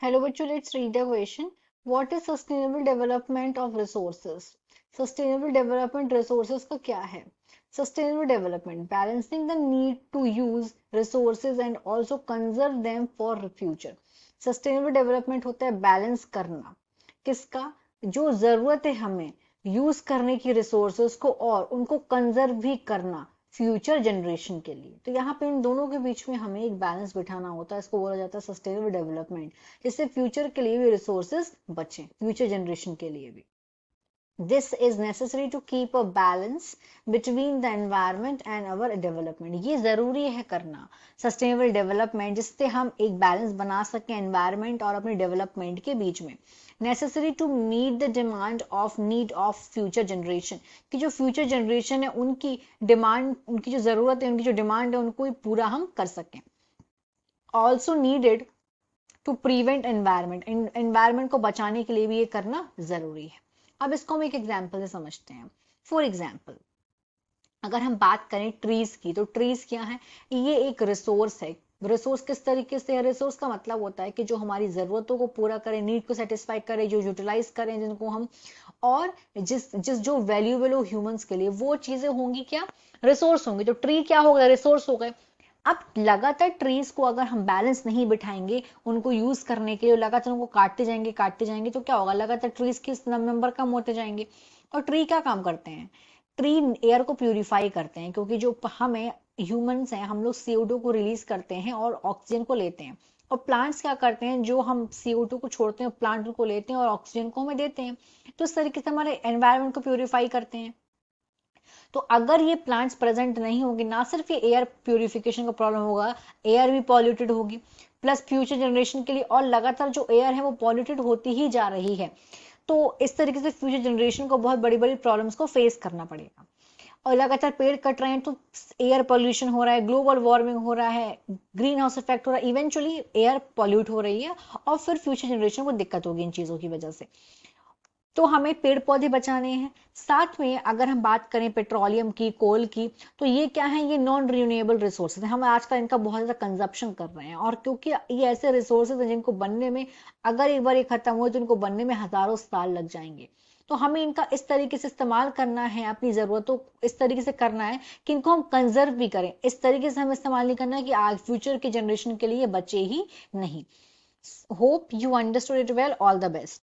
Hello बच्चों, let's read the question. What is sustainable development of resources? Sustainable development resources का क्या है? Sustainable development, balancing the need to use resources and also conserve them for future. Sustainable development होता है balance करना, किसका? जो जरूरत है हमें यूज करने की रिसोर्सेज को और उनको कंजर्व भी करना फ्यूचर जनरेशन के लिए। तो यहाँ पे इन दोनों के बीच में हमें एक बैलेंस बिठाना होता है, इसको बोला जाता है सस्टेनेबल डेवलपमेंट, जिससे फ्यूचर के लिए भी रिसोर्सेज बचे, फ्यूचर जनरेशन के लिए भी। This is necessary to keep a balance between the environment and our development. ये जरूरी है करना सस्टेनेबल डेवलपमेंट, जिससे हम एक बैलेंस बना सकें एनवायरमेंट और अपने डेवलपमेंट के बीच में। Necessary to meet the demand of need of future generation, कि जो फ्यूचर जनरेशन है उनकी डिमांड, उनकी जो जरूरत है, उनकी जो डिमांड है, उनको पूरा हम कर सकें। Also needed to prevent environment, environment को बचाने के लिए भी ये करना जरूरी है। अब इसको हम एक एग्जाम्पल से समझते हैं। फॉर एग्जाम्पल, अगर हम बात करें ट्रीज की, तो ट्रीज क्या है? ये एक रिसोर्स है। रिसोर्स किस तरीके से है? रिसोर्स का मतलब होता है कि जो हमारी जरूरतों को पूरा करे, नीड को सेटिस्फाई करे, जो यूटिलाइज करें, जिनको हम, और जिस जिस जो वैल्यूएबल हो ह्यूमंस के लिए, वो चीजें होंगी क्या? रिसोर्स होंगी। तो ट्री क्या हो गया? रिसोर्स हो गए। अब लगातार ट्रीज को अगर हम बैलेंस नहीं बिठाएंगे उनको यूज करने के लिए, लगातार उनको काटते जाएंगे तो क्या होगा? लगातार ट्रीज के नंबर कम होते जाएंगे। और ट्री क्या काम करते हैं? ट्री एयर को प्यूरिफाई करते हैं, क्योंकि जो हमें ह्यूमंस हैं, हम लोग CO2 को रिलीज करते हैं और ऑक्सीजन को लेते हैं। और प्लांट्स क्या करते हैं? जो हम CO2 को छोड़ते हैं, प्लांट को लेते हैं और ऑक्सीजन को हमें देते हैं। तो इस तरीके से हमारे एनवायरमेंट को प्यूरिफाई करते हैं। तो अगर ये प्लांट्स प्रेजेंट नहीं होंगे, ना सिर्फ ये एयर प्यूरिफिकेशन का प्रॉब्लम होगा, एयर भी पॉल्यूटेड होगी, प्लस फ्यूचर जनरेशन के लिए और लगातार जो एयर है वो पॉल्यूटेड होती ही जा रही है। तो इस तरीके से फ्यूचर जनरेशन को बहुत बड़ी बड़ी प्रॉब्लम्स को फेस करना पड़ेगा। और लगातार पेड़ कट रहे हैं तो एयर पॉल्यूशन हो रहा है, ग्लोबल वार्मिंग हो रहा है, ग्रीन हाउस इफेक्ट हो रहा है, इवेंचुअली एयर पॉल्यूट हो रही है और फिर फ्यूचर जनरेशन को दिक्कत होगी इन चीजों की वजह से। तो हमें पेड़ पौधे बचाने हैं। साथ में अगर हम बात करें पेट्रोलियम की, कोल की, तो ये क्या है? ये नॉन रिन्यूएबल रिसोर्सेज हैं। हम आजकल इनका बहुत ज्यादा कंजप्शन कर रहे हैं, और क्योंकि ये ऐसे रिसोर्सेज हैं जिनको बनने में, अगर एक बार ये खत्म हुए तो इनको बनने में हजारों साल लग जाएंगे। तो हमें इनका इस तरीके से इस्तेमाल करना है, अपनी जरूरतों इस तरीके से करना है कि इनको हम कंजर्व भी करें। इस तरीके से हमें इस्तेमाल नहीं करना है कि आज फ्यूचर के जनरेशन के लिए बचे ही नहीं। Hope you understood it well. All the best.